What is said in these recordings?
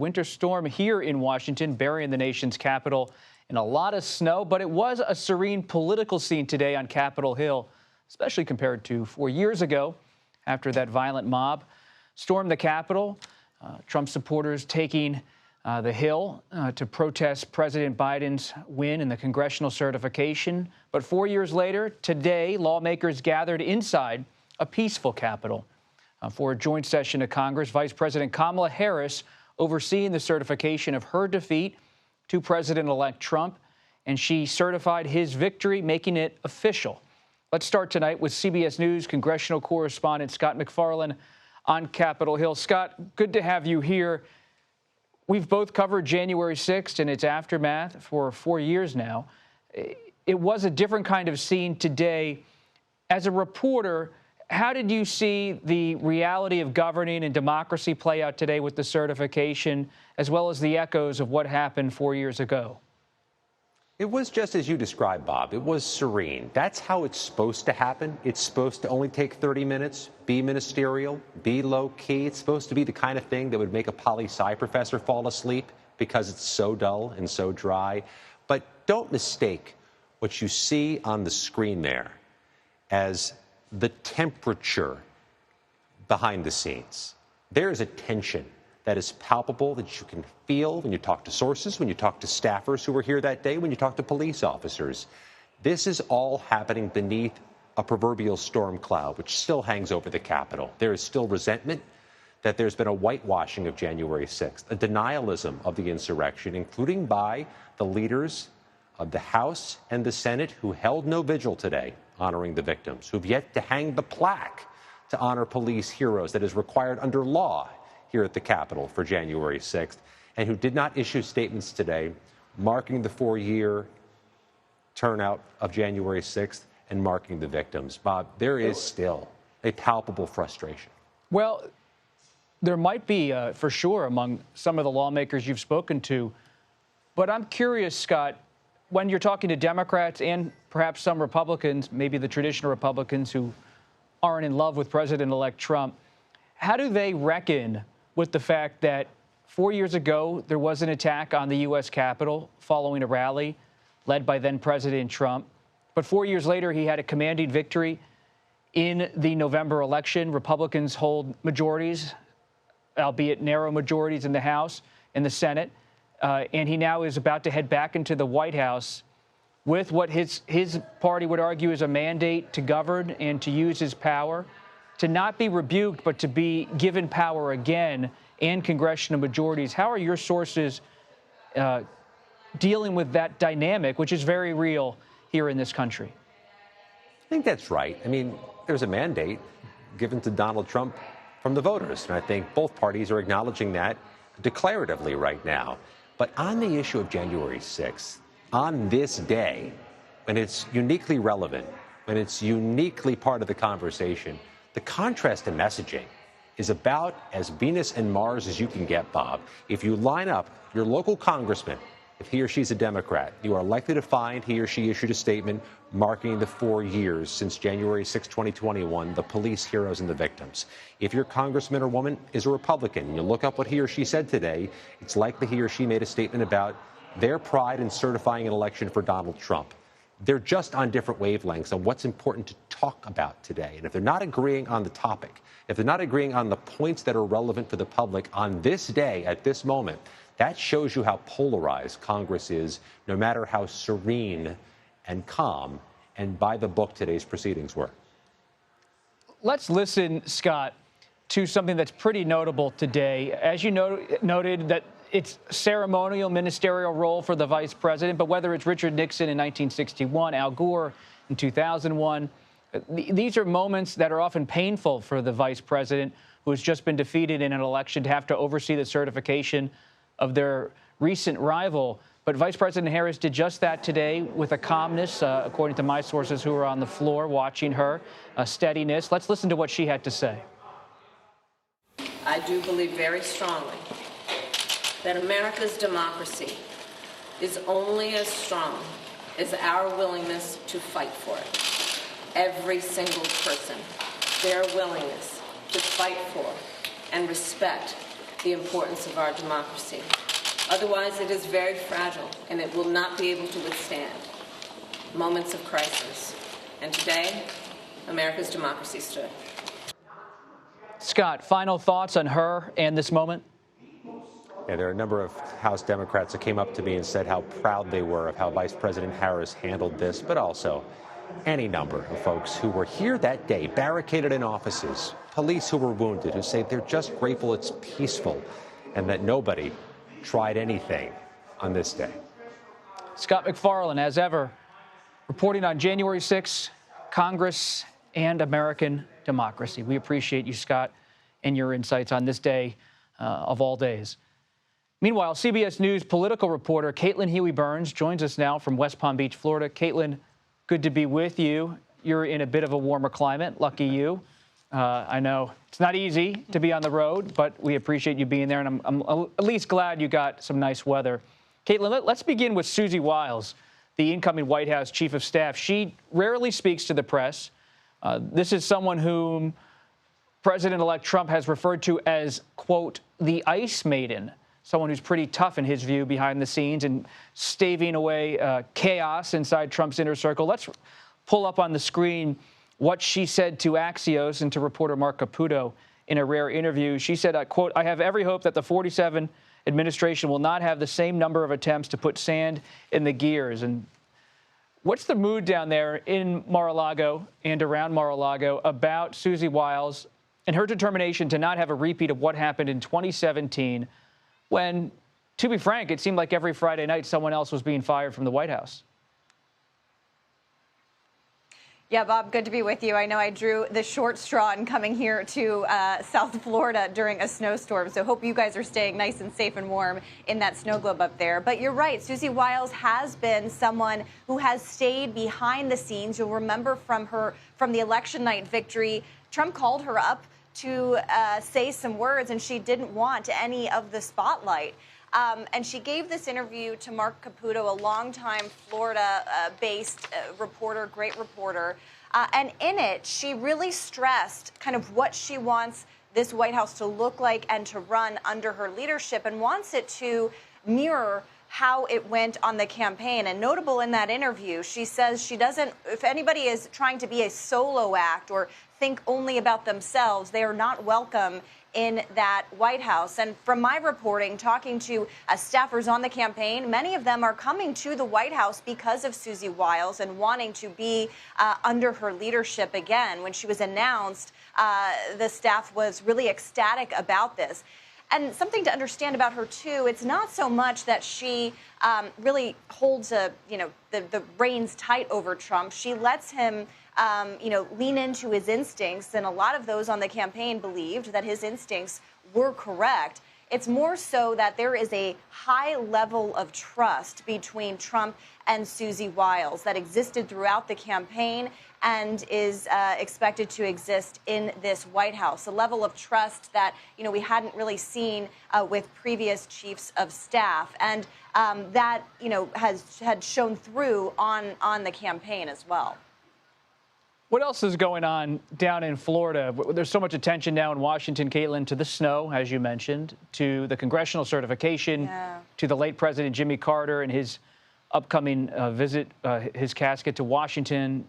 winter storm here in Washington, burying the nation's capital in a lot of snow. But it was a serene political scene today on Capitol Hill, especially compared to 4 years ago after that violent mob stormed the Capitol. Trump supporters taking the Hill to protest President Biden's win in the congressional certification. But 4 years later, today, lawmakers gathered inside a peaceful Capitol for a joint session of Congress. Vice President Kamala Harris overseeing the certification of her defeat to President-elect Trump, and she certified his victory, making it official. Let's start tonight with CBS News congressional correspondent Scott MacFarlane on Capitol Hill. Scott, good to have you here. We've both covered January 6th and its aftermath for 4 years now. It was a different kind of scene today. As a reporter, how did you see the reality of governing and democracy play out today with the certification, as well as the echoes of what happened 4 years ago? It was just as you described, Bob. It was serene. That's how it's supposed to happen. It's supposed to only take 30 minutes, be ministerial, be low-key. It's supposed to be the kind of thing that would make a poli-sci professor fall asleep because it's so dull and so dry. But don't mistake what you see on the screen there as the temperature behind the scenes. There is a tension that is palpable, that you can feel when you talk to sources, when you talk to staffers who were here that day, when you talk to police officers. This is all happening beneath a proverbial storm cloud, which still hangs over the Capitol. There is still resentment that there's been a whitewashing of January 6th, a denialism of the insurrection, including by the leaders of the House and the Senate who held no vigil today honoring the victims, who've yet to hang the plaque to honor police heroes that is required under law here at the Capitol for January 6th, and who did not issue statements today marking the 4-year turnout of January 6th and marking the victims. Bob, there is still a palpable frustration. Well, there might be, for sure, among some of the lawmakers you've spoken to. But I'm curious, Scott, when you're talking to Democrats and perhaps some Republicans, maybe the traditional Republicans who aren't in love with President-elect Trump, how do they reckon with the fact that 4 years ago there was an attack on the U.S. Capitol following a rally led by then-President Trump, but 4 years later he had a commanding victory in the November election? Republicans hold majorities, albeit narrow majorities, in the House and the Senate, and he now is about to head back into the White House with what his party would argue is a mandate to govern and to use his power, to not be rebuked, but to be given power again and congressional majorities. How are your sources dealing with that dynamic, which is very real here in this country? I think that's right. I mean, there's a mandate given to Donald Trump from the voters, and I think both parties are acknowledging that declaratively right now. But on the issue of January 6th, on this day, when it's uniquely relevant, when it's uniquely part of the conversation, the contrast in messaging is about as Venus and Mars as you can get, Bob. If you line up your local congressman, if he or she's a Democrat, you are likely to find he or she issued a statement marking the 4 years since January 6, 2021, the police heroes and the victims. If your congressman or woman is a Republican and you look up what he or she said today, it's likely he or she made a statement about their pride in certifying an election for Donald Trump. They're just on different wavelengths on what's important to talk about today. And if they're not agreeing on the topic, if they're not agreeing on the points that are relevant for the public on this day, at this moment, that shows you how polarized Congress is, no matter how serene and calm and by the book today's proceedings were. Let's listen, Scott, to something that's pretty notable today. As you noted, that it's ceremonial ministerial role for the vice president, but whether it's Richard Nixon in 1961, Al Gore in 2001, these are moments that are often painful for the vice president who has just been defeated in an election to have to oversee the certification of their recent rival. But Vice President Harris did just that today with a calmness, according to my sources who were on the floor watching her, a steadiness. Let's listen to what she had to say. I do believe very strongly that America's democracy is only as strong as our willingness to fight for it. Every single person, their willingness to fight for and respect the importance of our democracy. Otherwise, it is very fragile, and it will not be able to withstand moments of crisis. And today, America's democracy stood. Scott, final thoughts on her and this moment? Yeah, there are a number of House Democrats that came up to me and said how proud they were of how Vice President Harris handled this, but also any number of folks who were here that day, barricaded in offices, police who were wounded, who say they're just grateful it's peaceful and that nobody tried anything on this day. Scott MacFarlane, as ever, reporting on January 6th, Congress and American democracy. We appreciate you, Scott, and your insights on this day of all days. Meanwhile, CBS News political reporter Caitlin Huey-Burns joins us now from West Palm Beach, Florida. Caitlin, good to be with you. You're in a bit of a warmer climate. Lucky you. I know it's not easy to be on the road, but we appreciate you being there, and I'm at least glad you got some nice weather. Caitlin, let's begin with Susie Wiles, the incoming White House chief of staff. She rarely speaks to the press. This is someone whom President-elect Trump has referred to as, quote, the ice maiden, someone who's pretty tough in his view behind the scenes and staving away chaos inside Trump's inner circle. Let's pull up on the screen what she said to Axios and to reporter Mark Caputo in a rare interview. She said, quote, I have every hope that the 47 administration will not have the same number of attempts to put sand in the gears. And what's the mood down there in Mar-a-Lago and around Mar-a-Lago about Susie Wiles and her determination to not have a repeat of what happened in 2017 when, to be frank, it seemed like every Friday night someone else was being fired from the White House? Yeah, Bob, good to be with you. I know I drew the short straw in coming here to South Florida during a snowstorm, so hope you guys are staying nice and safe and warm in that snow globe up there. But you're right, Susie Wiles has been someone who has stayed behind the scenes. You'll remember from the election night victory, Trump called her up to say some words, and she didn't want any of the spotlight. And she gave this interview to Mark Caputo, a longtime Florida-based reporter, great reporter. And in it, she really stressed kind of what she wants this White House to look like and to run under her leadership, and wants it to mirror how it went on the campaign. And notable in that interview, she says she doesn't, if anybody is trying to be a solo act or think only about themselves, they are not welcome in that White House. And from my reporting, talking to staffers on the campaign, many of them are coming to the White House because of Susie Wiles and wanting to be under her leadership again. When she was announced, the staff was really ecstatic about this. And something to understand about her, too, it's not so much that she really holds the reins tight over Trump. She lets him lean into his instincts, and a lot of those on the campaign believed that his instincts were correct. It's more so that there is a high level of trust between Trump and Susie Wiles that existed throughout the campaign and is expected to exist in this White House, a level of trust that, we hadn't really seen with previous chiefs of staff, and that, had shown through on the campaign as well. What else is going on down in Florida? There's so much attention now in Washington, Caitlin, to the snow, as you mentioned, to the congressional certification, to the late President Jimmy Carter and his upcoming visit, his casket to Washington,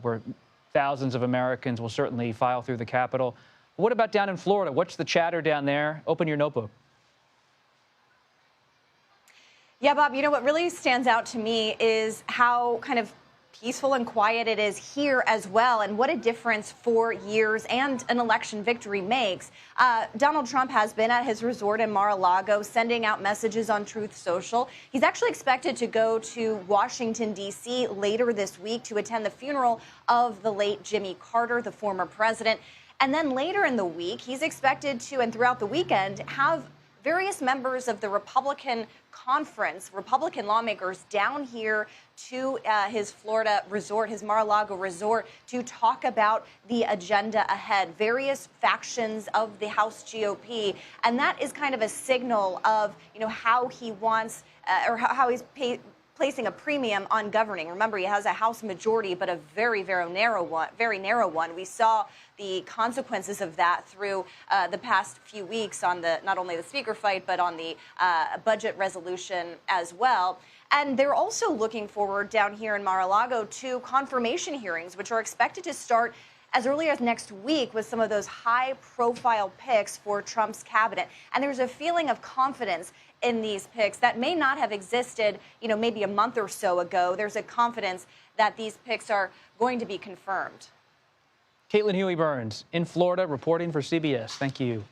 where thousands of Americans will certainly file through the Capitol. What about down in Florida? What's the chatter down there? Open your notebook. Yeah, Bob, what really stands out to me is how kind of peaceful and quiet it is here as well, and what a difference 4 years and an election victory makes. Donald Trump has been at his resort in Mar-a-Lago sending out messages on Truth Social. He's actually expected to go to Washington, D.C. later this week to attend the funeral of the late Jimmy Carter, the former president. And then later in the week, he's expected to, and throughout the weekend, have various members of the Republican conference, Republican lawmakers, down here to his Florida resort, his Mar-a-Lago resort, to talk about the agenda ahead, various factions of the House GOP. And that is kind of a signal of, how he wants or how he's placing a premium on governing. Remember, he has a House majority, but a very, very narrow one. We saw the consequences of that through the past few weeks on not only the speaker fight, but on the budget resolution as well. And they're also looking forward down here in Mar-a-Lago to confirmation hearings, which are expected to start as early as next week with some of those high-profile picks for Trump's cabinet. And there's a feeling of confidence in these picks that may not have existed, maybe a month or so ago. There's a confidence that these picks are going to be confirmed. Caitlin Huey-Burns in Florida reporting for CBS. Thank you.